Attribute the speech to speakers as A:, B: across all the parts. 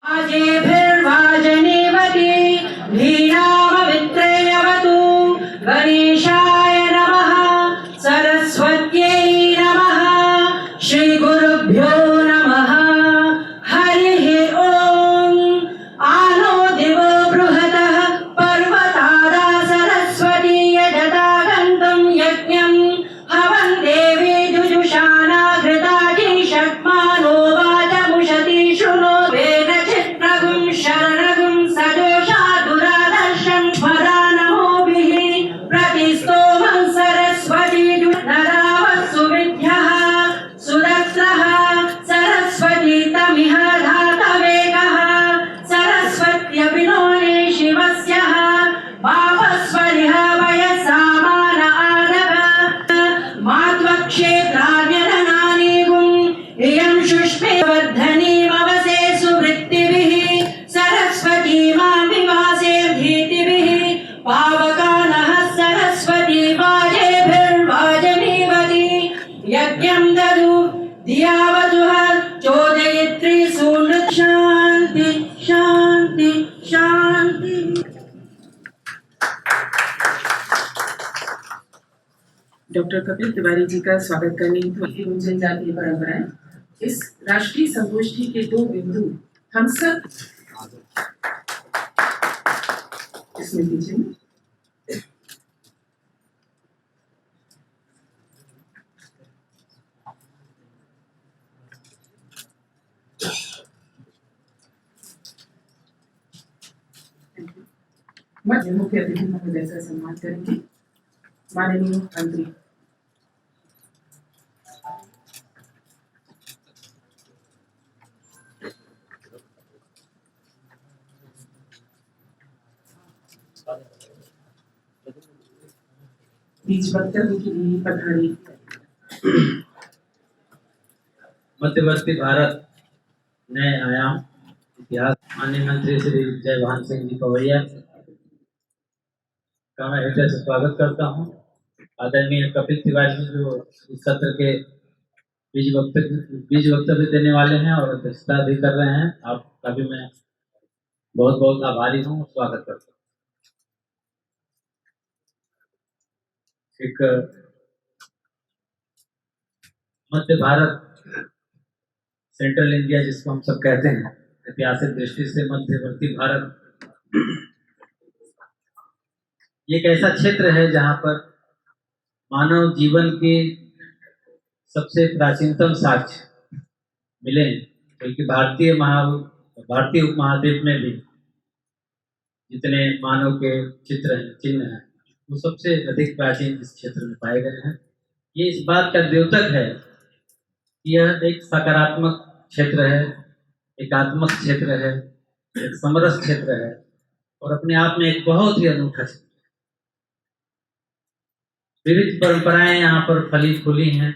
A: आजेभिर्वाजनीवती धीनामवित्रयवतु गणेशाय नमः सरस्वत्यै नमः श्रीगुरुभ्यो नमः हरिः ॐ आनो दिवो बृहतः पर्वतादा सरस्वती यजता गन्तुं यज्ञं हवं देवी जुजुषाणा घृताजी षट्मानो वाचमुषति शृणो शरणगुं सजोषा दुरादर्शं स्वरा नमोभिः प्रतिस्तोमं सरस्वती नरावत्सु विद्यः सुरत्रः सरस्वती तमिह धातवेकः सरस्वत्यभिनोने शिवस्यः पापस्वरिह वयसामान आनव मात्वक्षेत्राण्यननानि गुं इयं शुष्मे वर्धनीमवसे सुवृत्तिभिः सरस्वती मां विवासे धीतिभिः पावकानः सरस्वती वाजेभिर्वाजनीवती यज्ञं ददु धियावतुः चोदयित्री सुनृत् शान्ति शान्ति शान्ति।
B: डॉक्टर कपिल तिवारी जी का स्वागत करने हेतु जनजातीय परंपराएं इस राष्ट्रीय संगोष्ठी के दो बिंदु हम सब इसमें दीजिए। मुख्य अतिथि महोदय का सम्मान करेंगे माननीय मंत्री। बीच वक्तव्य के लिए पधारी
C: मध्यवर्ती भारत नए आयाम इतिहास माननीय मंत्री श्री जयभान सिंह जी पवैया का मैं हृदय से स्वागत करता हूं। आदरणीय कपिल तिवारी जी जो इस सत्र के बीज वक्तव्य देने वाले हैं और अध्यक्षता भी कर रहे हैं, आपका भी मैं बहुत बहुत आभारी हूं, स्वागत करता हूं। एक मध्य भारत सेंट्रल इंडिया जिसको हम सब कहते हैं, ऐतिहासिक दृष्टि से मध्यवर्ती भारत ये एक ऐसा क्षेत्र है जहां पर मानव जीवन के सबसे प्राचीनतम साक्ष्य मिले, बल्कि भारतीय उपमहाद्वीप में भी जितने मानव के चित्र हैं, चिन्ह हैं, वो सबसे अधिक प्राचीन इस क्षेत्र में पाए गए हैं। ये इस बात का द्योतक है कि यह एक सकारात्मक क्षेत्र है, एकात्मक क्षेत्र है, एक समरस क्षेत्र है और अपने आप में एक बहुत ही अनूठा क्षेत्र। विविध परंपराएं यहाँ पर फली फूली हैं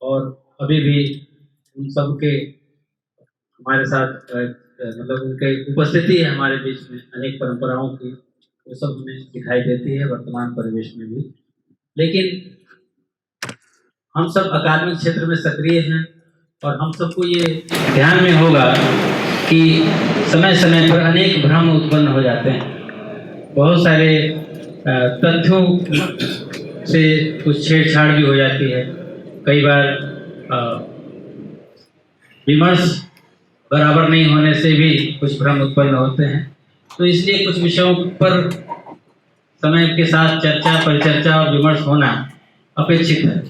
C: और अभी भी उन सब के हमारे साथ मतलब उनके उपस्थिति है हमारे बीच में, अनेक परंपराओं की वो सब हमें दिखाई देती है वर्तमान परिवेश में भी। लेकिन हम सब अकादमिक क्षेत्र में सक्रिय हैं और हम सबको ये ध्यान में होगा कि समय समय पर अनेक भ्रम उत्पन्न हो जाते हैं, बहुत सारे तथ्यों से कुछ छेड़छाड़ भी हो जाती है, कई बार विमर्श बराबर नहीं होने से भी कुछ भ्रम उत्पन्न होते हैं। तो इसलिए कुछ विषयों पर समय के साथ चर्चा, परिचर्चा और विमर्श होना अपेक्षित है।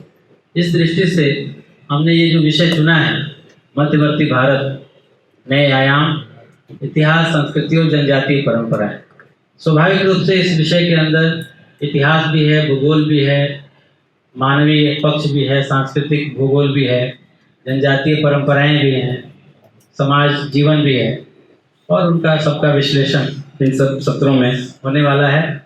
C: इस दृष्टि से हमने ये जो विषय चुना है, मध्यवर्ती भारत नए आयाम इतिहास, संस्कृति और जनजातीय परंपराएं। स्वाभाविक रूप से इस विषय के अंदर इतिहास भी है, भूगोल भी है, मानवीय पक्ष भी है, सांस्कृतिक भूगोल भी है, जनजातीय परंपराएं भी हैं, समाज जीवन भी है और उनका सबका विश्लेषण इन सब सत्रों में होने वाला है।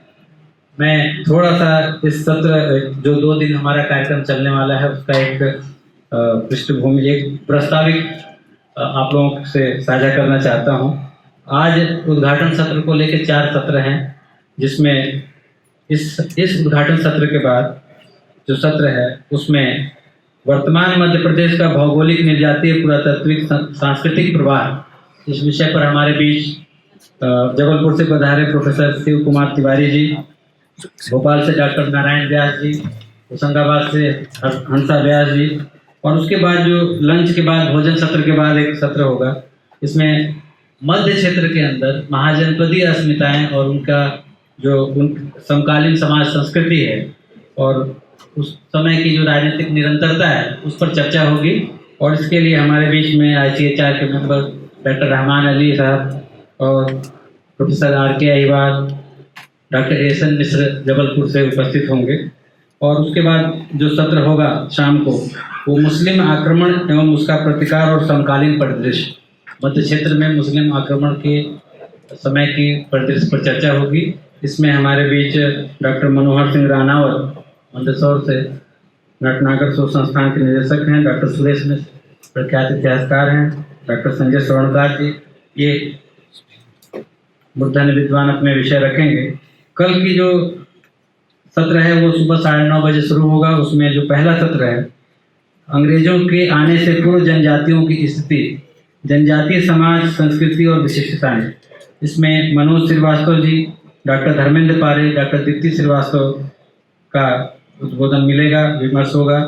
C: मैं थोड़ा सा इस सत्र जो 2 दिन हमारा कार्यक्रम चलने वाला है उसका एक पृष्ठभूमि, एक प्रास्ताविक आप लोगों से साझा करना चाहता हूं। आज उद्घाटन सत्र को लेकर 4 सत्र हैं, जिसमें इस उद्घाटन सत्र के बाद जो सत्र है उसमें वर्तमान मध्य प्रदेश का भौगोलिक, निर्जातीय, पुरातात्विक, सांस्कृतिक प्रवाह इस विषय पर हमारे बीच जबलपुर से पधारे प्रोफेसर शिव कुमार तिवारी जी, भोपाल से डॉक्टर नारायण व्यास जी, होशंगाबाद से हंसा व्यास जी, और उसके बाद जो लंच के बाद भोजन सत्र के बाद एक सत्र होगा, इसमें मध्य क्षेत्र के अंदर महाजनपदीय अस्मिताएं और उनका जो उन समकालीन समाज संस्कृति है और उस समय की जो राजनीतिक निरंतरता है उस पर चर्चा होगी। और इसके लिए हमारे बीच में ICHR के मेंबर डॉक्टर रहमान अली साहब और प्रोफेसर RK अहिवाल, डॉक्टर ASN मिश्र जबलपुर से उपस्थित होंगे। और उसके बाद जो सत्र होगा शाम को, वो मुस्लिम आक्रमण एवं उसका प्रतिकार और समकालीन परिदृश्य, मध्य क्षेत्र में मुस्लिम आक्रमण के समय की परिदृश्य पर चर्चा होगी। इसमें हमारे बीच डॉक्टर मनोहर सिंह रानावत मंदसौर से नटनागर शोध संस्थान के निदेशक हैं, डॉक्टर सुरेश मिश्र प्रख्यात इतिहासकार हैं, डॉक्टर संजय स्वर्णकार जी ये मूर्धन्य विद्वान अपने विषय रखेंगे। कल की जो सत्र है वो सुबह 9:30 बजे शुरू होगा। उसमें जो पहला सत्र है, अंग्रेजों के आने से पूर्व जनजातियों की स्थिति, जनजातीय समाज, संस्कृति और विशिष्टताएं। इसमें मनोज श्रीवास्तव जी, डॉक्टर धर्मेंद्र पारे, डॉक्टर दीप्ति श्रीवास्तव का उद्बोधन मिलेगा, विमर्श होगा।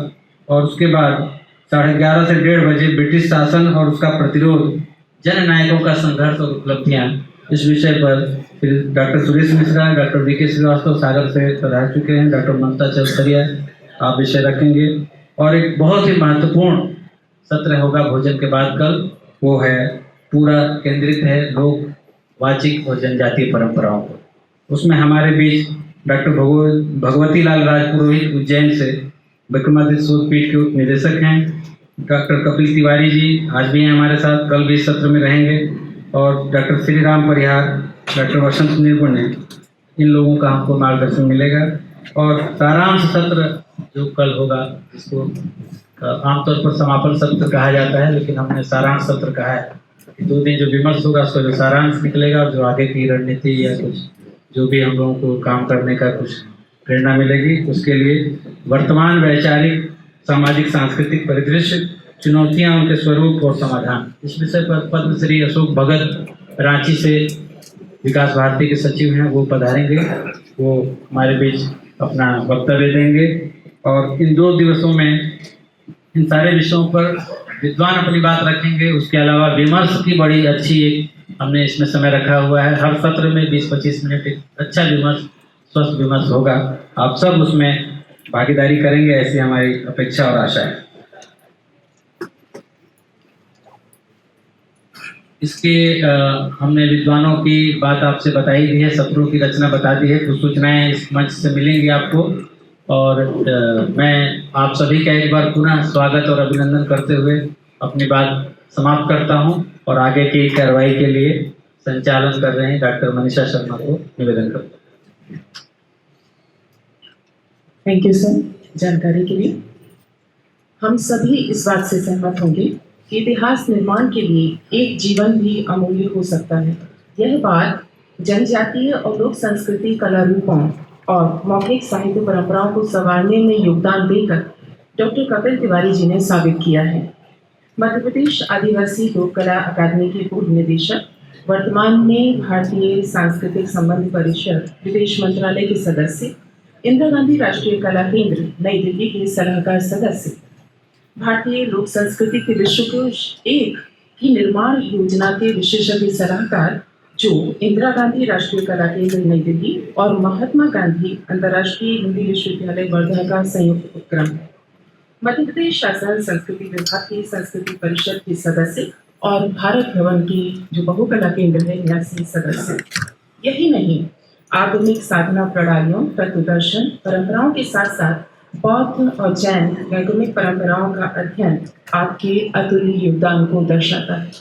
C: और उसके बाद 11:30 से 1:30 बजे ब्रिटिश शासन और उसका प्रतिरोध, जननायकों का संघर्ष और उपलब्धियां, इस विषय पर फिर doctor Suresh Mishra, doctor VK Srivastava Sagar से पधार चुके हैं, डॉक्टर ममता चौधरी आप विषय रखेंगे। और एक बहुत ही महत्वपूर्ण सत्र होगा भोजन के बाद कल, वो है पूरा केंद्रित है लोक वाचिक और जनजातीय परंपराओं पर। उसमें हमारे बीच डॉक्टर भगवती लाल राजपुरोहित उज्जैन से विक्रमादित्य शोध पीठ के उप निदेशक हैं, डॉक्टर कपिल तिवारी जी आज भी हैं हमारे साथ, कल भी इस सत्र में रहेंगे। और डॉक्टर श्री राम परिहार, डॉक्टर वसंत निर्गुण, इन लोगों का हमको मार्गदर्शन मिलेगा। और सारांश सत्र जो कल होगा, जिसको आमतौर पर समापन सत्र कहा जाता है, लेकिन हमने सारांश सत्र कहा है कि 2 दिन जो विमर्श होगा उसका जो सारांश निकलेगा और जो आगे की रणनीति या कुछ जो भी हम लोगों को काम करने का कुछ प्रेरणा मिलेगी, उसके लिए वर्तमान वैचारिक सामाजिक सांस्कृतिक परिदृश्य, चुनौतियां, उनके स्वरूप और समाधान, इस विषय पर पद्मश्री अशोक भगत रांची से विकास भारती के सचिव हैं, वो पधारेंगे, वो हमारे बीच अपना वक्तव्य देंगे। और इन 2 दिवसों में इन सारे विषयों पर विद्वान अपनी बात रखेंगे। उसके अलावा विमर्श की बड़ी अच्छी एक हमने इसमें समय रखा हुआ है, हर सत्र में 20-25 मिनट एक अच्छा विमर्श, स्वस्थ विमर्श होगा। आप सब उसमें भागीदारी करेंगे, ऐसी हमारी अपेक्षा और आशा है। इसके हमने विद्वानों की बात आपसे बताई दी है, सत्रों की रचना बता दी है, कुछ सूचनाएं इस मंच से मिलेंगी आपको। और मैं आप सभी का एक बार पुनः स्वागत और अभिनंदन करते हुए अपनी बात समाप्त करता हूं और आगे की कार्रवाई के लिए संचालन कर रहे हैं डॉक्टर मनीषा शर्मा को निवेदन करता हूं।
B: थैंक यू सर जानकारी के लिए। हम सभी इस बात से सहमत होंगे कि इतिहास निर्माण के लिए एक जीवन भी अमूल्य हो सकता है। यह बात जनजातीय और लोक संस्कृति कला रूपों और मौखिक साहित्य परंपराओं को संवारने में योगदान देकर डॉक्टर कपिल तिवारी जी ने साबित किया है। मध्य प्रदेश आदिवासी लोक कला अकादमी के पूर्व निदेशक, वर्तमान में भारतीय सांस्कृतिक संबंध परिषद विदेश मंत्रालय के सदस्य, इंदिरा गांधी राष्ट्रीय कला केंद्र नई दिल्ली के सलाहकार सदस्य, भारतीय लोक संस्कृति के विश्वकोश 1 की निर्माण योजना के विशेषज्ञ सलाहकार, जो इंदिरा गांधी राष्ट्रीय कला केंद्र नई दिल्ली और महात्मा गांधी अंतर्राष्ट्रीय हिंदी विश्वविद्यालय वर्धा का संयुक्त उपक्रम है। मध्य प्रदेश शासन संस्कृति विभाग की संस्कृति परिषद के सदस्य और भारत भवन की जो बहुकला केंद्र है, न्यासी सदस्य। यही नहीं, आधुनिक साधना प्रणालियों, तत्वदर्शन परंपराओं के साथ साथ बौद्ध और जैन वैज्ञानिक परंपराओं का अध्ययन आपके अतुल्य योगदान को दर्शाता है।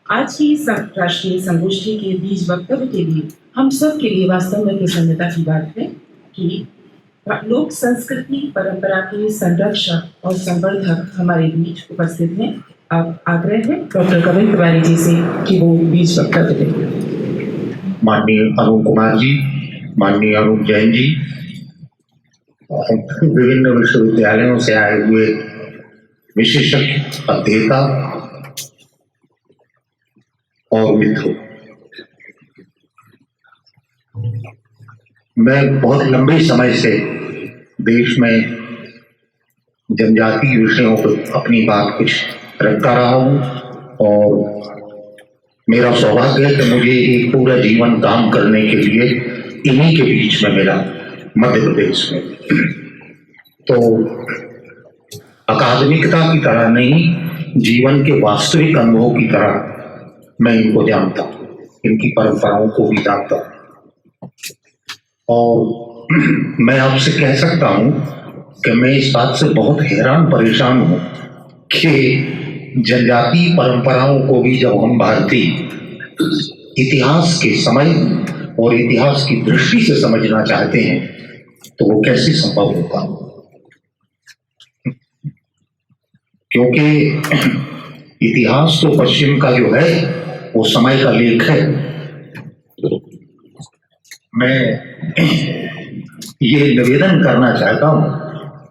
B: आज की राष्ट्रीय संगोष्ठी के बीज वक्तव्य के लिए हम सब के लिए वास्तव में प्रसन्नता की बात है कि लोक संस्कृति परंपरा के संरक्षक और संवर्धक हमारे बीच उपस्थित हैं। अब आग्रह है डॉक्टर कपिल तिवारी जी से कि वो बीज वक्तव्य दें।
D: माननीय अरुण कुमार जी, माननीय अरुण जैन जी, विभिन्न विश्वविद्यालयों से आए हुए विशेषज्ञ अध्येता, और मित्रों, मैं बहुत लंबे समय से देश में जनजातीय विषयों पर अपनी बात कुछ रखता रहा हूँ और मेरा सौभाग्य है कि मुझे एक पूरा जीवन काम करने के लिए इन्हीं के बीच में मिला, मध्य प्रदेश में। तो अकादमिकता की तरह नहीं, जीवन के वास्तविक अनुभव की तरह मैं इनको जानता हूँ, इनकी परंपराओं को भी जानता हूँ। और मैं आपसे कह सकता हूँ कि मैं इस बात से बहुत हैरान परेशान हूँ कि जनजातीय परंपराओं को भी जब हम भारतीय इतिहास के समय और इतिहास की दृष्टि से समझना चाहते हैं तो वो कैसे संभव होगा, क्योंकि इतिहास तो पश्चिम का जो है वो समय का लेख है। मैं ये निवेदन करना चाहता हूँ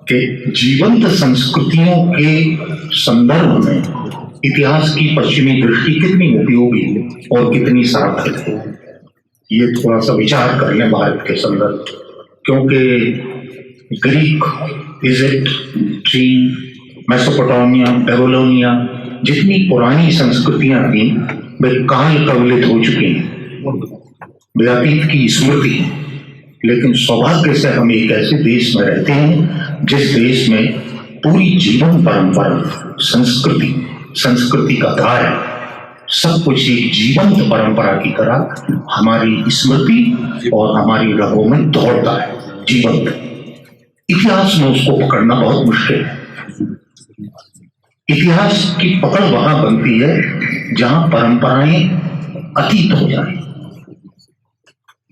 D: कि जीवंत संस्कृतियों के संदर्भ में इतिहास की पश्चिमी दृष्टि कितनी उपयोगी और कितनी सार्थक है, ये थोड़ा सा विचार कर लें भारत के संदर्भ। क्योंकि ग्रीक, इजिप्ट, चीन, मेसोपोटामिया, बेबीलोनिया जितनी पुरानी संस्कृतियां थी वे काल कवलित हो चुकी हैं, वे अतीत की स्मृति है। लेकिन सौभाग्य से हम एक ऐसे देश में रहते हैं जिस देश में पूरी जीवन परंपरा, संस्कृति का धारा, सब कुछ एक जीवंत परंपरा की तरह हमारी स्मृति और हमारी रगों में दौड़ता है, जीवंत। इतिहास में उसको पकड़ना बहुत मुश्किल है। इतिहास की पकड़ वहां बनती है जहां परंपराएं अतीत हो जाए।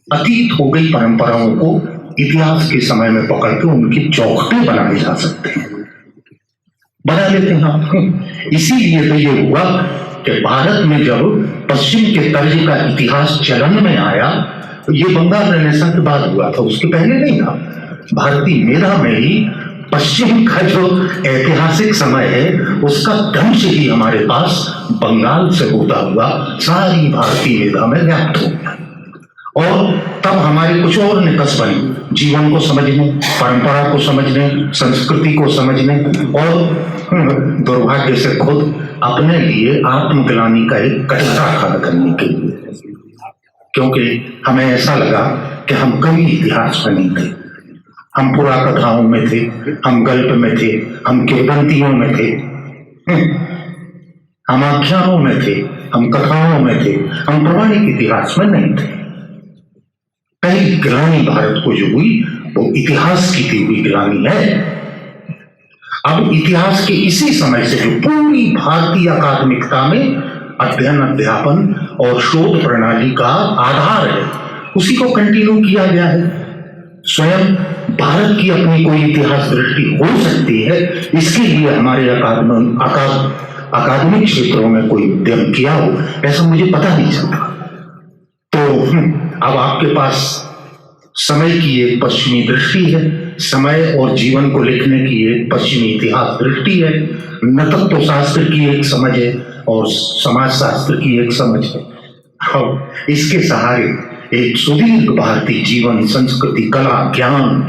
D: अतीत हो गई परंपराओं को इतिहास के समय में पकड़ के उनके चौखटे बनाए जा सकते हैं, बना लेते हैं आप। इसीलिए तो ये हुआ कि भारत में जब पश्चिम के तर्ज का इतिहास चलन में आया तो ये बंगाल रेनेसां के बाद हुआ था, उसके पहले नहीं था। भारतीय मेधा में ही पश्चिम का जो ऐतिहासिक समय है उसका दंश ही हमारे पास बंगाल से होता हुआ सारी भारतीय मेधा में व्याप्त हो गया। और तब हमारी कुछ और निकस बनी, जीवन को समझने, परंपरा को समझने, संस्कृति को समझने और दुर्भाग्य से खुद अपने लिए आत्मग्लानि का एक कटघरा खड़ा करने के लिए, क्योंकि हमें ऐसा लगा कि हम कभी इतिहास में नहीं थे, हम पुरा कथाओं में थे, हम गल्प में थे, हम किंवदंतियों में थे, हम आख्यानों में थे, हम कथाओं में थे, हम प्रमाणिक इतिहास में नहीं थे। पहली ग्लानि भारत को जो हुई वो इतिहास की दी हुई ग्लानि है। अब इतिहास के इसी समय से जो पूरी भारतीय अकादमिकता में अध्ययन, अध्यापन और शोध प्रणाली का आधार है, उसी को कंटिन्यू किया गया है। स्वयं भारत की अपनी कोई इतिहास दृष्टि हो सकती है, इसके लिए हमारे अकादमिक क्षेत्रों में कोई उद्यम किया हो ऐसा मुझे पता नहीं चलता। तो अब आपके पास समय की एक पश्चिमी दृष्टि है, समय और जीवन को लिखने की एक पश्चिमी इतिहास दृष्टि है, नतत्व शास्त्र की एक समझ है और समाज शास्त्र की एक समझ है। और इसके सहारे एक सुदीर्घ भारतीय जीवन, संस्कृति, कला, ज्ञान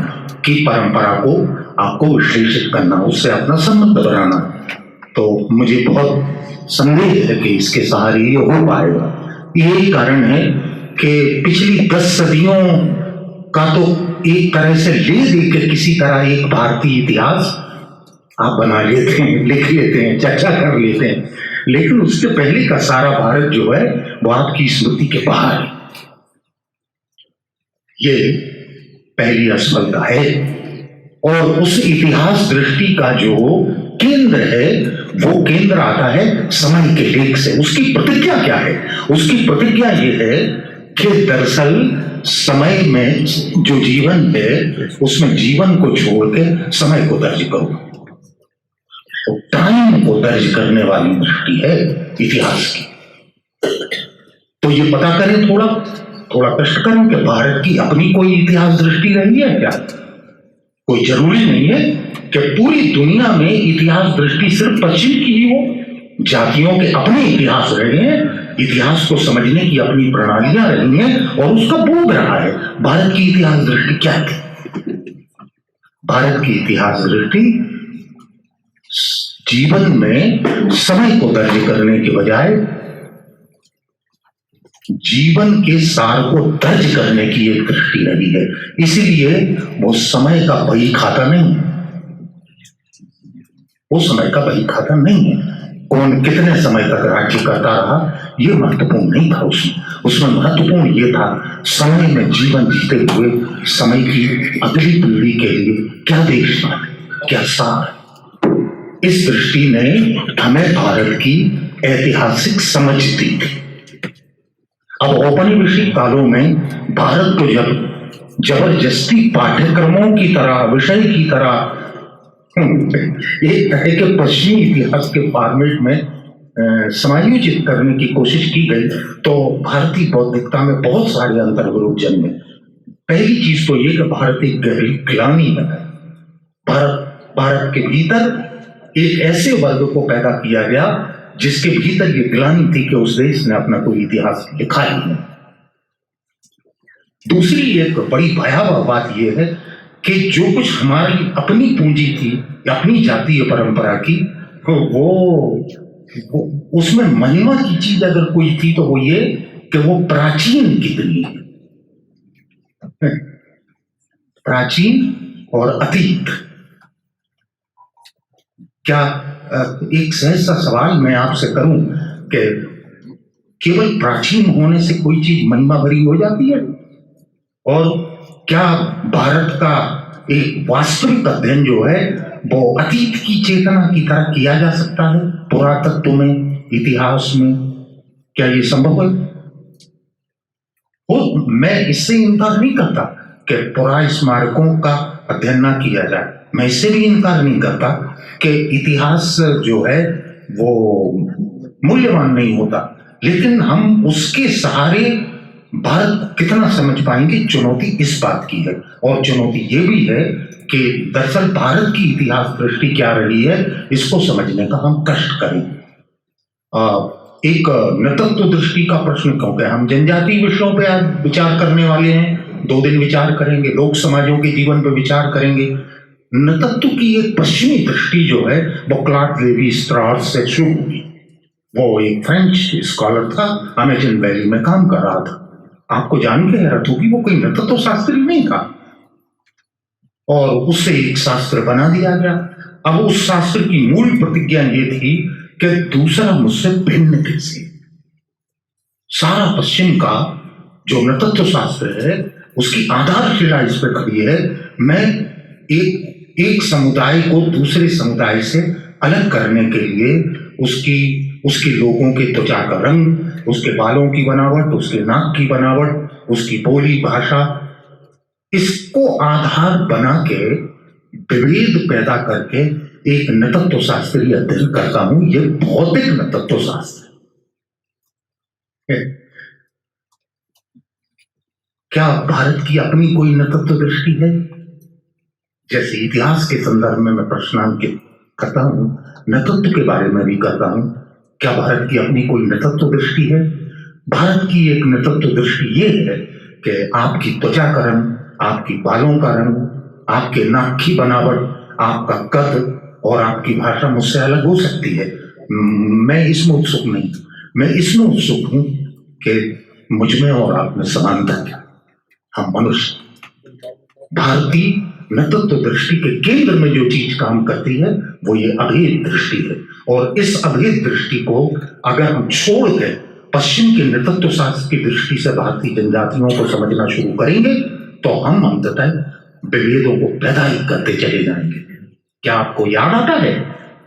D: की परंपरा को आपको विश्लेषित करना, उससे अपना संबंध बनाना, तो मुझे बहुत संदेह है कि इसके सहारे ये हो पाएगा। यही कारण है कि पिछली 10 सदियों का तो एक तरह से ले दे के किसी तरह एक भारतीय इतिहास आप बना लेते हैं, लिख लेते हैं, चर्चा कर लेते हैं, लेकिन उसके पहले का सारा भारत जो है वो आपकी स्मृति के बाहर है। ये पहली असफलता है। और उस इतिहास दृष्टि का जो केंद्र है वो केंद्र आता है समय के लेख से। उसकी प्रतिज्ञा क्या है? उसकी प्रतिज्ञा ये है कि दरअसल समय में जो जीवन है उसमें जीवन को छोड़ के समय को दर्ज करो। तो टाइम को दर्ज करने वाली दृष्टि है इतिहास की। तो ये पता करें, थोड़ा कष्ट करें कि भारत की अपनी कोई इतिहास दृष्टि रही है क्या? कोई जरूरी नहीं है कि पूरी दुनिया में इतिहास दृष्टि सिर्फ पश्चिम की ही हो। जातियों के अपने इतिहास रहे हैं, इतिहास को समझने की अपनी प्रणालियां रही हैं और उसका बोध रहा है। भारत की इतिहास दृष्टि क्या थी? भारत की इतिहास दृष्टि जीवन में समय को दर्ज करने के बजाय जीवन के सार को दर्ज करने की एक दृष्टि रही है। इसीलिए वो समय का बही खाता नहीं है, वो समय का बही खाता नहीं है। कौन कितने समय तक राज्य करता रहा ये महत्वपूर्ण नहीं था उसमें महत्वपूर्ण ये था समय में जीवन जीते हुए समय की अगली पीढ़ी के लिए क्या देखना है, क्या सार। इस दृष्टि ने हमें भारत की ऐतिहासिक समझ दी थी। अब औपनिवेशिक कालों में भारत को जब जबरदस्ती पाठ्यक्रमों की तरह, विषय की तरह एक तरह के पश्चिमी इतिहास के फॉर्मेट में समायोजित करने की कोशिश की गई तो भारतीय बौद्धिकता में बहुत सारे अंतर्विरोध जन्मे। पहली चीज तो ये कि भारत एक गहरी ग्लानि में है। भारत के भीतर एक ऐसे वर्ग को पैदा किया गया जिसके भीतर ये ग्लानि थी कि उस देश ने अपना कोई इतिहास लिखा ही नहीं। दूसरी एक बड़ी भयावह बात यह है कि जो कुछ हमारी अपनी पूंजी थी, अपनी जातीय परंपरा की, वो उसमें महिमा की चीज अगर कोई थी तो वो ये कि वो प्राचीन कितनी है, प्राचीन और अतीत। क्या एक सहज सा सवाल मैं आपसे करूं कि केवल प्राचीन होने से कोई चीज महिमा भरी हो जाती है? और क्या भारत का एक वास्तविक अध्ययन जो है वो अतीत की चेतना की तरह किया जा सकता है? पुरातत्व में, इतिहास में क्या ये संभव है? मैं इससे इनकार नहीं करता कि पुरा स्मारकों का अध्ययन ना किया जाए। मैं इससे भी इनकार नहीं करता कि इतिहास जो है वो मूल्यवान नहीं होता, लेकिन हम उसके सहारे भारत कितना समझ पाएंगे, चुनौती इस बात की है। और चुनौती ये भी है कि दरअसल भारत की इतिहास दृष्टि क्या रही है, इसको समझने का हम कष्ट करें। एक नतत्व दृष्टि का प्रश्न क्योंकि हम जनजातीय विषयों पे आज विचार करने वाले हैं, 2 दिन विचार करेंगे, लोक समाजों के जीवन पे विचार करेंगे। नतत्व की एक पश्चिमी दृष्टि जो है वो क्लॉड लेवी स्ट्रॉस से शुरू हुई। वो एक फ्रेंच स्कॉलर था, अमेजन वैली में काम कर रहा था। आपको जान के हैरत होगी वो कोई नतत्व शास्त्री नहीं था, और उससे एक शास्त्र बना दिया गया। अब उस शास्त्र की मूल प्रतिज्ञा ये थी कि दूसरा मुझसे भिन्न कैसे। सारा पश्चिम का जो नतत्व शास्त्र है उसकी आधारशिला इस पर खड़ी है। मैं एक समुदाय को दूसरे समुदाय से अलग करने के लिए उसके लोगों के त्वचा का रंग, उसके बालों की बनावट, उसके नाक की बनावट, उसकी बोली भाषा, इसको आधार बना के विभेद पैदा करके एक नतत्व शास्त्रीय अध्ययन करता हूं। ये भौतिक नतत्व शास्त्र है। क्या भारत की अपनी कोई नतत्व दृष्टि है? जैसे इतिहास के संदर्भ में मैं प्रश्नांकित करता हूं, नतत्व के बारे में भी करता हूं। क्या भारत की अपनी कोई नतत्व दृष्टि है? भारत की एक नतत्व दृष्टि ये है कि आपकी त्वचा का रंग, आपकी बालों का रंग, आपके नाक की बनावट, आपका कद और आपकी भाषा मुझसे अलग हो सकती है। मैं इसमें उत्सुक नहीं, मैं इसमें उत्सुक हूं कि मुझमें और आप में समानता क्या, हम मनुष्य। भारतीय नतत्व दृष्टि के केंद्र में जो चीज काम करती है वो ये अभेद दृष्टि है, और इस अभेद दृष्टि को अगर हम छोड़ के पश्चिम के नतत्व शास्त्र की दृष्टि से भारतीय जनजातियों को समझना शुरू करेंगे तो हम अंततः विभेदों को पैदा ही करते चले जाएंगे। क्या आपको याद आता है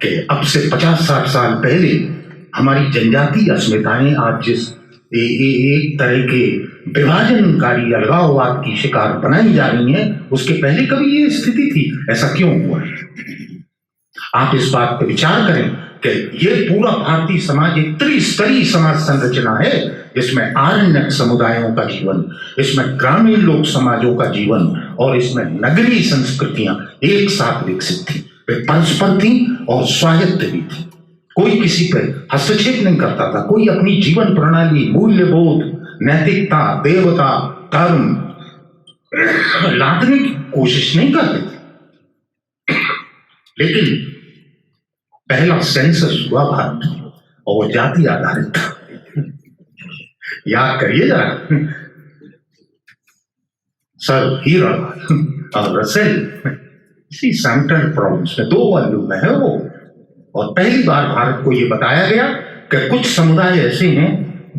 D: कि अब से 50-60 साल पहले हमारी जनजातीय अस्मिताएं आज जिस एक तरह के विभाजनकारी अलगाववाद की शिकार बनाई जा रही हैं, उसके पहले कभी ये स्थिति थी? ऐसा क्यों हुआ है? आप इस बात पर विचार करें कि ये पूरा भारतीय समाज एक त्रिस्तरीय समाज संरचना है, जिसमें आरण्यक समुदायों का जीवन, इसमें ग्रामीण लोक समाजों का जीवन और इसमें नगरीय संस्कृतियां एक साथ विकसित थी। वे परस्पर थी और स्वायत्त भी थी। कोई किसी पर हस्तक्षेप नहीं करता था, कोई अपनी जीवन प्रणाली, मूल्यबोध, नैतिकता, देवता, धर्म लादने की कोशिश नहीं करते थे। लेकिन पहला सेंसस हुआ भारत और वो जाति आधारित था। याद करिए जरा, सर हीरा और रसेल इसी सैंटन प्रोविंस में 2 वॉल्यूम में है वो। और पहली बार भारत को ये बताया गया कि कुछ समुदाय ऐसे हैं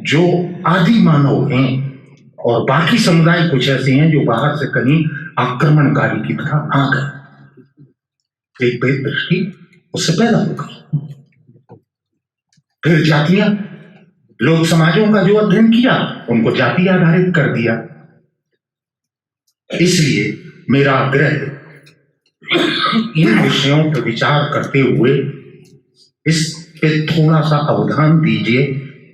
D: जो आदि मानव हैं और बाकी समुदाय कुछ ऐसे हैं जो बाहर से कहीं आक्रमणकारी की तरह आ गए। एक भेद दृष्टि उससे पैदा हो गई। फिर जातियां, लोक समाजों का जो अध्ययन किया उनको जाति आधारित कर दिया। इसलिए मेरा आग्रह इन विषयों पर विचार करते हुए इस पे थोड़ा सा अवधान दीजिए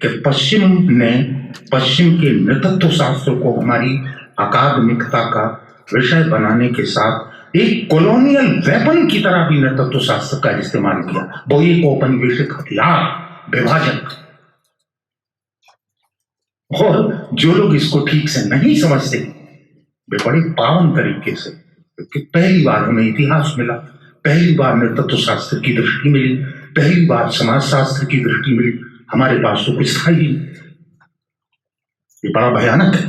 D: कि पश्चिम के नृतत्व शास्त्र को हमारी अकादमिकता का विषय बनाने के साथ एक कॉलोनियल वेपन की तरह भी नृतत्व शास्त्र का इस्तेमाल किया। वो एक औपनिवेशिक हथियार, विभाजक। और जो लोग इसको ठीक से नहीं समझते वे बड़े पावन तरीके से, क्योंकि पहली बार हमें इतिहास मिला, पहली बार नृतत्व शास्त्र की दृष्टि मिली, पहली बार समाज शास्त्र की दृष्टि मिली। हमारे पास तो कुछ था ही, ये बड़ा भयानक है।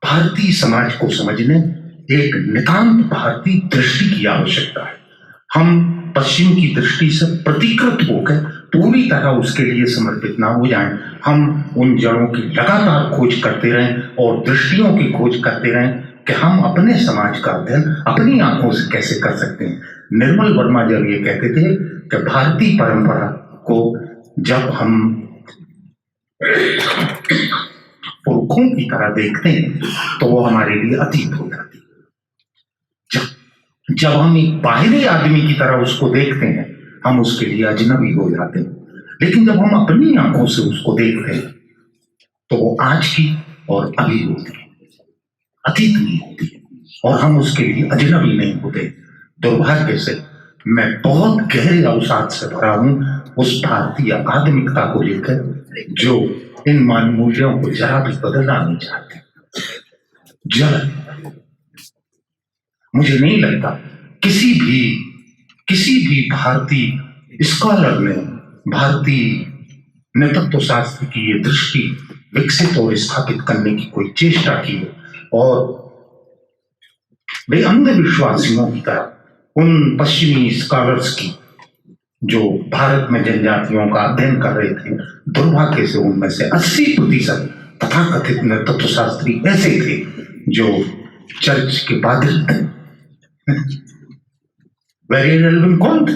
D: भारतीय समाज को समझने एक नितांत भारतीय दृष्टि की आवश्यकता है। हम पश्चिम की दृष्टि से प्रतिकृत होकर पूरी तरह उसके लिए समर्पित ना हो जाएं। हम उन जड़ों की लगातार खोज करते रहें और दृष्टियों की खोज करते रहें कि हम अपने समाज का अध्ययन अपनी आंखों से कैसे कर सकते हैं। निर्मल वर्मा जब ये कहते थे कि भारतीय परंपरा को जब हम पुरखों की तरह देखते हैं तो वो हमारे लिए अतीत हो जाती है। जब हम एक बाहरी आदमी की तरह उसको देखते हैं हम उसके लिए अजनबी हो जाते हैं। लेकिन जब हम अपनी आंखों से उसको देखते हैं तो वो आज की और अभी होती है, अतीत नहीं होती और हम उसके लिए अजनबी नहीं होते। दुर्भाग्य से मैं बहुत गहरे अवसाद से भरा हूं उस भारतीय आधुनिकता को लेकर जो इन मान मूल्यों को जरा भी बदलना नहीं चाहते। जरा मुझे नहीं लगता किसी भी भारतीय स्कॉलर ने भारतीय नृतत्व शास्त्र की ये दृष्टि विकसित और स्थापित करने की कोई चेष्टा की है। और वे अंधविश्वासियों की तरह उन पश्चिमी स्कॉलर्स की जो भारत में जनजातियों का अध्ययन कर रहे थे, दुर्भाग्य से उनमें से 80% तथाकथित नृतत्व शास्त्री ऐसे थे जो चर्च के पादरी थे। बैरियर एल्विन कौन थे?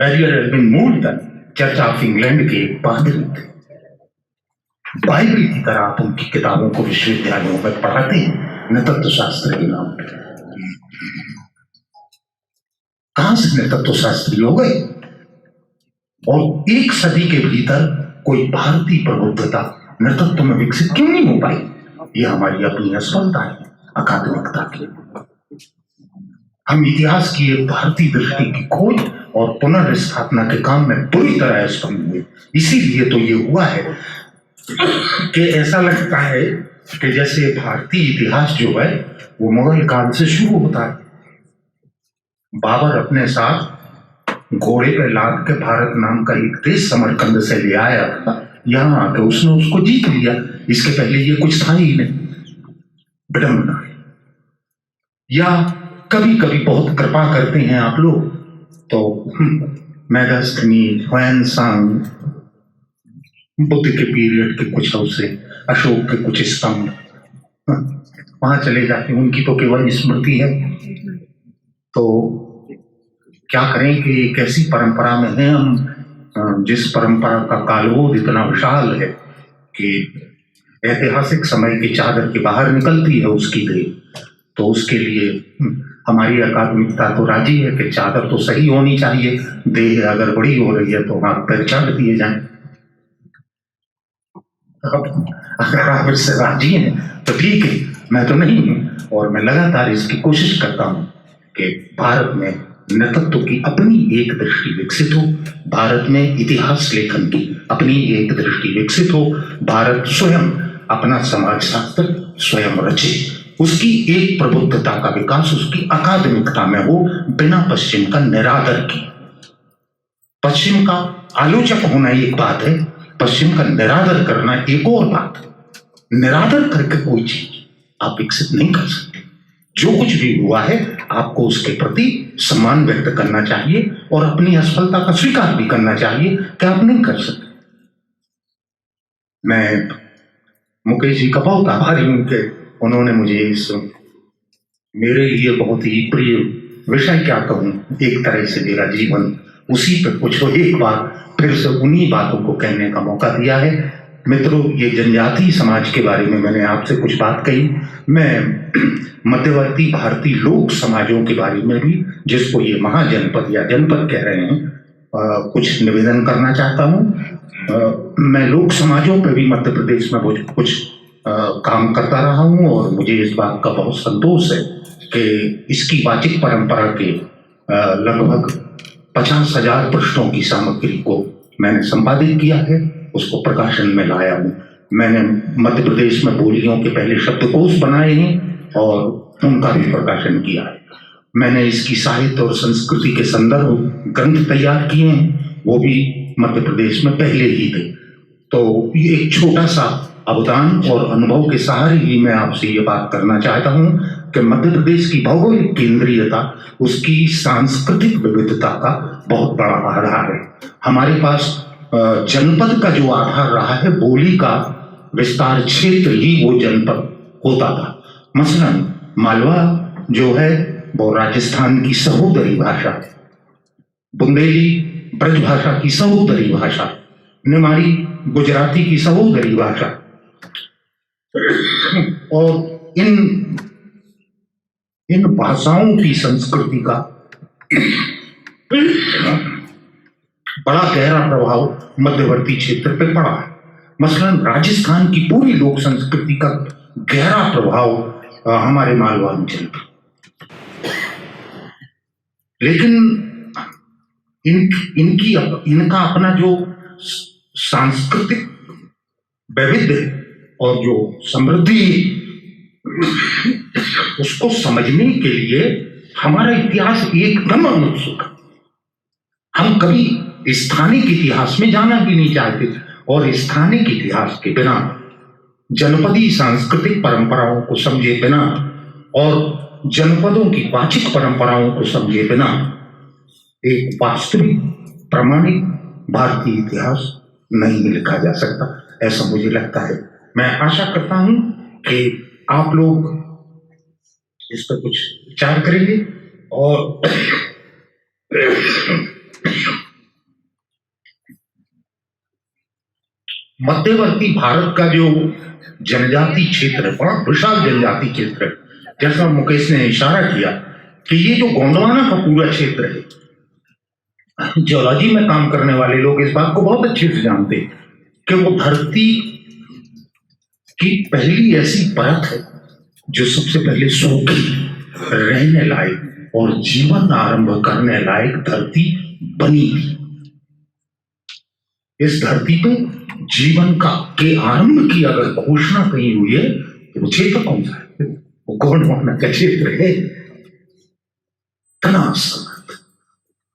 D: बैरियर एल्विन मूलतः चर्च ऑफ इंग्लैंड के एक पादरी थे। बाइबल की तरह आप उनकी किताबों को विश्वविद्यालयों में पढ़ाते हैं नृतत्व शास्त्र के नाम पर। कहां से नृतत्व शास्त्री हो गए? और एक सदी के भीतर कोई भारतीय प्रबुद्धता नृतत्व में विकसित क्यों नहीं हो पाई? ये हमारी अपनी असफलता है अकादमिकता की। हम इतिहास की एक भारतीय दृष्टि की खोज और पुनर्स्थापना के काम में पूरी तरह असफल हुए। इसीलिए तो ये हुआ है कि ऐसा लगता है कि जैसे भारतीय इतिहास जो है वो मुगल काल से शुरू होता है। बाबर अपने साथ घोड़े पे लाद के भारत नाम का एक देश समरकंद से ले आया था, यहाँ आके उसने उसको जीत लिया। इसके पहले ये कुछ था ही नहीं। विडंबना। या कभी कभी बहुत कृपा करते हैं आप लोग तो मेगास्थनी, ह्वेनसांग, बुद्ध के पीरियड के कुछ अवशेष, अशोक के कुछ स्तंभ वहां चले जाते हैं। उनकी तो केवल स्मृति है। तो क्या करें कि एक ऐसी परंपरा में है हम जिस परंपरा का कालबोध इतना विशाल है कि ऐतिहासिक समय की चादर के बाहर निकलती है उसकी देह। तो उसके लिए हमारी अकादमिकता तो राजी है कि चादर तो सही होनी चाहिए, देह अगर बड़ी हो रही है तो हाथ पैर चाट दिए जाएं। अगर आप इससे राजी हैं तो ठीक है, मैं तो नहीं हूं। और मैं लगातार इसकी कोशिश करता हूं कि भारत में नेतृत्व की अपनी एक दृष्टि विकसित हो, भारत में इतिहास लेखन की अपनी एक दृष्टि विकसित हो, भारत स्वयं अपना समाजशास्त्र स्वयं रचे, उसकी एक प्रबुद्धता का विकास उसकी अकादमिकता में हो, बिना पश्चिम का निरादर की। पश्चिम का आलोचक होना एक बात है, पश्चिम का निरादर करना एक और बात है। निरादर करके कोई चीज आप विकसित नहीं कर सकते। जो कुछ भी हुआ है आपको उसके प्रति सम्मान व्यक्त करना चाहिए और अपनी असफलता का स्वीकार भी करना चाहिए कि आप नहीं कर सकते। मैं मुकेश जी का बहुत आभारी हूं कि उन्होंने मुझे इस मेरे लिए बहुत ही प्रिय विषय, क्या कहूं, एक तरह से मेरा जीवन उसी पे कुछ एक बार फिर से उन्हीं बातों को कहने का मौका दिया है। मित्रों, ये जनजातीय समाज के बारे में मैंने आपसे कुछ बात कही। मैं मध्यवर्ती भारतीय लोक समाजों के बारे में भी, जिसको ये महाजनपद या जनपद कह रहे हैं, कुछ निवेदन करना चाहता हूँ। मैं लोक समाजों पर भी मध्य प्रदेश में कुछ काम करता रहा हूँ और मुझे इस बात का बहुत संतोष है कि इसकी वाचिक परंपरा के लगभग 50,000 पृष्ठों की सामग्री को मैंने संपादित किया है, उसको प्रकाशन में लाया हूँ। मैंने मध्य प्रदेश में बोलियों के पहले शब्दकोश बनाए हैं और उनका भी प्रकाशन किया है। मैंने इसकी साहित्य और संस्कृति के संदर्भ ग्रंथ तैयार किए हैं, वो भी मध्य प्रदेश में पहले ही थे। तो ये एक छोटा सा अवदान और अनुभव के सहारे ही मैं आपसे ये बात करना चाहता हूँ कि मध्य प्रदेश की भौगोलिक केंद्रीयता उसकी सांस्कृतिक विविधता का बहुत बड़ा आधार है। हमारे पास जनपद का जो आधार रहा है, बोली का विस्तार क्षेत्र ही वो जनपद होता था। मसलन मालवा जो है वो राजस्थान की सहोदरी भाषा, बुंदेली ब्रज भाषा की सहोदरी भाषा, निमाड़ी गुजराती की सहोदरी भाषा, और इन भाषाओं की संस्कृति का बड़ा गहरा प्रभाव मध्यवर्ती क्षेत्र पर पड़ा है। मसलन राजस्थान की पूरी लोक संस्कृति का गहरा प्रभाव हमारे मालवा अंचल पर, लेकिन इनका अपना जो सांस्कृतिक वैविध्य और जो समृद्धि, उसको समझने के लिए हमारा इतिहास एकदम अनुत्सुक। हम कभी स्थानिक इतिहास में जाना भी नहीं चाहते और स्थानिक इतिहास के बिना, जनपदी सांस्कृतिक परंपराओं को समझे बिना और जनपदों की वाचिक परंपराओं को समझे बिना एक वास्तविक प्रामाणिक भारतीय इतिहास नहीं लिखा जा सकता, ऐसा मुझे लगता है। मैं आशा करता हूं कि आप लोग इस पर कुछ विचार करेंगे और मध्यवर्ती भारत का जो जनजाति क्षेत्र है, बड़ा विशाल जनजाति क्षेत्र है। जैसा मुकेश ने इशारा किया कि ये जो गोंडवाना का पूरा क्षेत्र है, जियोलॉजी में काम करने वाले लोग इस बात को बहुत अच्छे से जानते हैं कि वो धरती की पहली ऐसी परत है जो सबसे पहले सूखी, रहने लायक और जीवन आरंभ करने लायक धरती बनी थी। इस धरती पे जीवन के आरंभ की अगर घोषणा कहीं हुई है तो वो क्षेत्र कौन सा है? वो गोंडवाना का क्षेत्र है। तना समर्थ।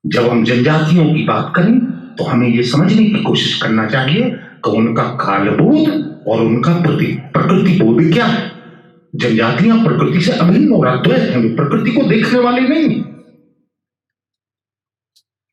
D: जब हम जनजातियों की बात करें तो हमें ये समझने की कोशिश करना चाहिए कि उनका कालबोध और उनका प्रकृति बोध क्या है। जनजातियां प्रकृति से अभिन्न और अद्वैत हैं, प्रकृति को देखने वाले नहीं।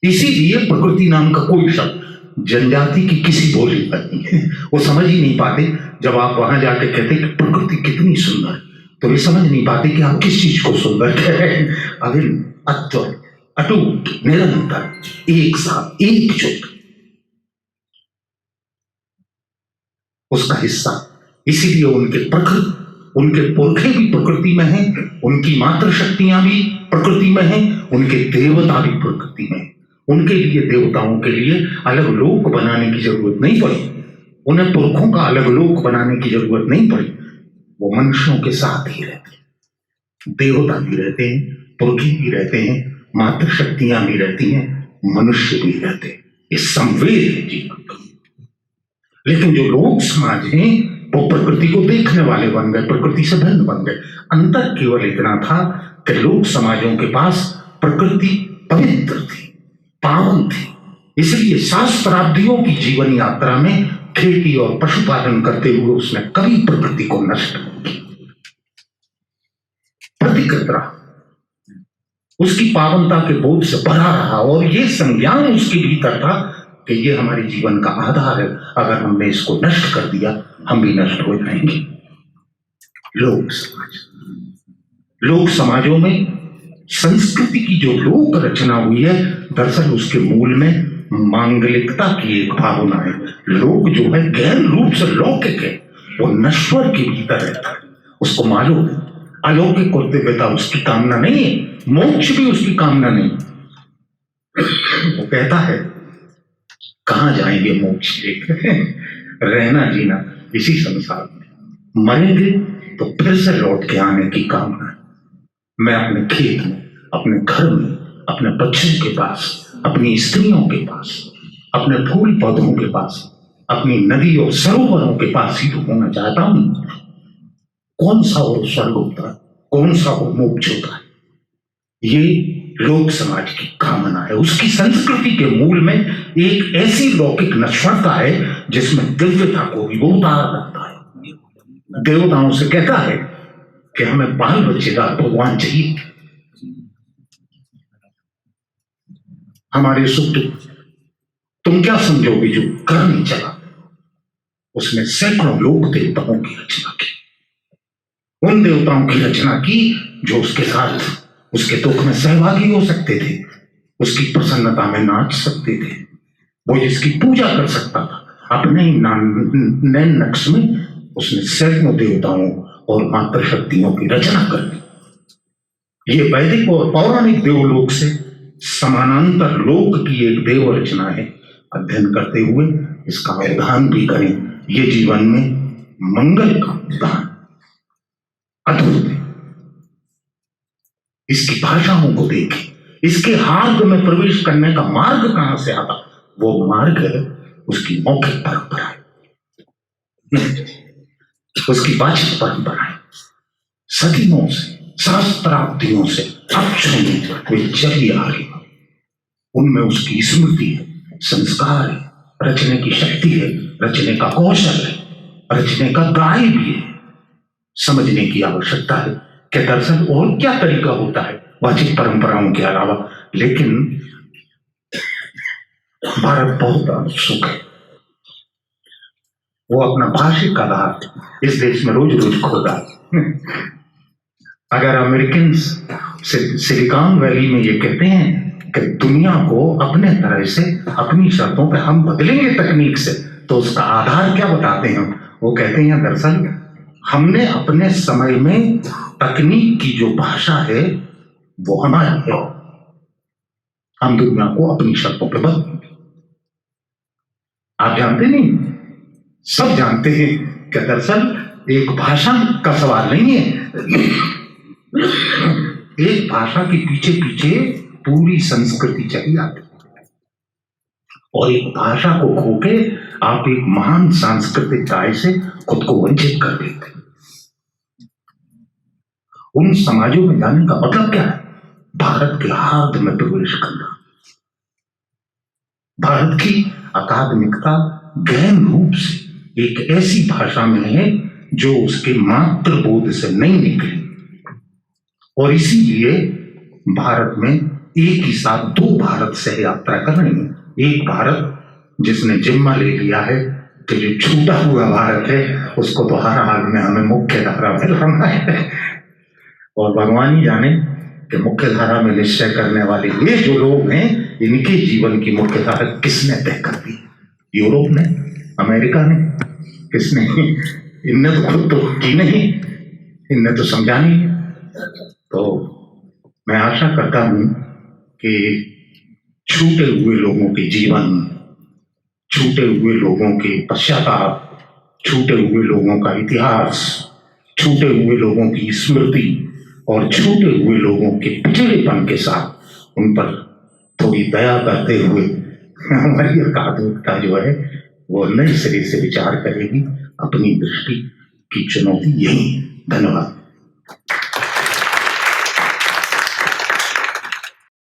D: इसीलिए प्रकृति नाम का कोई शब्द जनजाति की किसी बोली पर नहीं है। वो समझ ही नहीं पाते। जब आप वहां जाके कहते कि प्रकृति कितनी सुंदर, तो वे समझ नहीं पाते कि आप किस चीज को सुंदर कह रहे हैं। अभिन्न, अद्वैत, अटूट, निरंतर, एक साथ, एकजुट, उसका हिस्सा। इसीलिए उनके पुरखे भी प्रकृति में हैं, उनकी मातृशक्तियां भी प्रकृति में हैं, उनके देवता भी प्रकृति में हैं। उनके लिए, देवताओं के लिए अलग लोक बनाने की जरूरत नहीं पड़ी, उन्हें पुरखों का अलग लोक बनाने की जरूरत नहीं पड़ी। वो मनुष्यों के साथ ही रहते हैं, देवता भी रहते हैं, पुरखे भी रहते हैं, मातृशक्तियां भी रहती हैं, मनुष्य भी रहते हैं, ये संवेद है जीवन का। लेकिन जो लोक समाज हैं वो प्रकृति को देखने वाले बन गए, प्रकृति से भिन्न बन गए। अंतर केवल इतना था कि लोक समाजों के पास प्रकृति पवित्र थी, पावन थी, इसलिए सहस्त्राब्दियों की जीवन यात्रा में खेती और पशुपालन करते हुए उसने कभी प्रकृति को नष्ट नहीं किया, प्रतिकृत रहा, उसकी पावनता के बोध से भरा रहा और ये संज्ञान उसके भीतर था कि ये हमारे जीवन का आधार है, अगर हमने इसको नष्ट कर दिया हम भी नष्ट हो जाएंगे। लोक समाजों में संस्कृति की जो लोक रचना हुई है, दरअसल उसके मूल में मांगलिकता की एक भावना है। लोक जो है गहन रूप से लौकिक है, वो नश्वर के भीतर रहता है, उसको मालूम है अलौकिक और दिव्यता उसकी कामना नहीं है, मोक्ष भी उसकी कामना नहीं। वो कहता है कहां जाएंगे मोक्ष लेकर, रहना जीना इसी संसार में, मरेंगे तो फिर से लौट के आने की कामना है। मैं अपने खेत में, अपने घर में, अपने बच्चों के पास, अपनी स्त्रियों के पास, अपने फूल पौधों के पास, अपनी नदी और सरोवरों के पास ही तो होना चाहता हूं। कौन सा और स्वर्ग होता है, कौन सा और मोक्ष होता है, ये लोक समाज की कामना है। उसकी संस्कृति के मूल में एक ऐसी लौकिक नश्वरता है जिसमें दिव्यता को भी वो उतारा जाता है। देवताओं से कहता है कि हमें बाल बच्चेदार भगवान चाहिए, हमारे सुख दुख तुम क्या समझोगे जो कर नहीं चला। उसने सैकड़ों लोक देवताओं की रचना की, उन देवताओं की रचना की जो उसके साथ उसके दुख में सहभागी हो सकते थे, उसकी प्रसन्नता में नाच सकते थे, वो जिसकी पूजा कर सकता था। अपने ही नैन नक्श में उसने सैकड़ों देवताओं और मातृ शक्तियों की रचना कर दी। ये वैदिक और पौराणिक देवलोक से समानांतर लोक की एक देव रचना है। अध्ययन करते हुए इसका अवधान भी करें, ये जीवन में मंगल का उदाहरण अद्भुत है। इसकी भाषाओं को देखें, इसके हार्द में प्रवेश करने का मार्ग कहां से आता, वो मार्ग है उसकी मौखिक परंपरा है, उसकी वाचिक परंपरा है। सदियों से, सहस्त्राब्दियों से अक्षरों में वे चली आ रही, उनमें उसकी स्मृति है, संस्कार है, रचने की शक्ति है, रचने का कौशल है, रचने का गाय भी है। समझने की आवश्यकता है कि दरअसल और क्या तरीका होता है वाचिक परंपराओं के अलावा। लेकिन भारत बहुत उत्सुक है, वो अपना भाषिक आधार इस देश में रोज रोज खोदा। अगर अमेरिकन सिलिकॉन वैली में ये कहते हैं कि दुनिया को अपने तरह से अपनी शर्तों पे हम बदलेंगे तकनीक से, तो उसका आधार क्या बताते हैं? वो कहते हैं दरअसल हमने अपने समय में तकनीक की जो भाषा है वो हमारी है, हम दुनिया को अपनी शर्तों पे बदलेंगे। आप जानते नहीं, सब जानते हैं कि दरअसल एक भाषा का सवाल नहीं है, एक भाषा के पीछे पीछे पूरी संस्कृति चली आती है, और एक भाषा को खो के आप एक महान सांस्कृतिक दाय से खुद को वंचित कर देते हैं। उन समाजों में जाने का मतलब क्या है? भारत के हार्द में प्रवेश करना। भारत की अकादमिकता गहन रूप से एक ऐसी भाषा में है जो उसके मातृबोध से नहीं निकली, और इसीलिए भारत में एक ही साथ दो भारत से यात्रा कर रही है। एक भारत जिसने जिम्मा ले लिया है कि जो छूटा हुआ भारत है उसको तो हर हाल में हमें मुख्य धारा में रहना है, और भगवान ही जाने कि मुख्य धारा में निश्चय करने वाले ये जो लोग हैं, इनके जीवन की मुख्य धारा किसने तय कर दी? यूरोप ने, अमेरिका ने, किसने? इनने तो खुद तो की नहीं, इनने तो समझा नहीं। तो मैं आशा करता हूं कि छूटे हुए लोगों के जीवन, छूटे हुए लोगों के पश्चाताप, छूटे हुए लोगों का इतिहास, छूटे हुए लोगों की स्मृति और छूटे हुए लोगों के पिछड़ेपन के साथ उन पर थोड़ी दया करते हुए हमारी अकादमिकता जो है वो नए सिरे से विचार करेगी। अपनी दृष्टि की चुनौती यही है। धन्यवाद।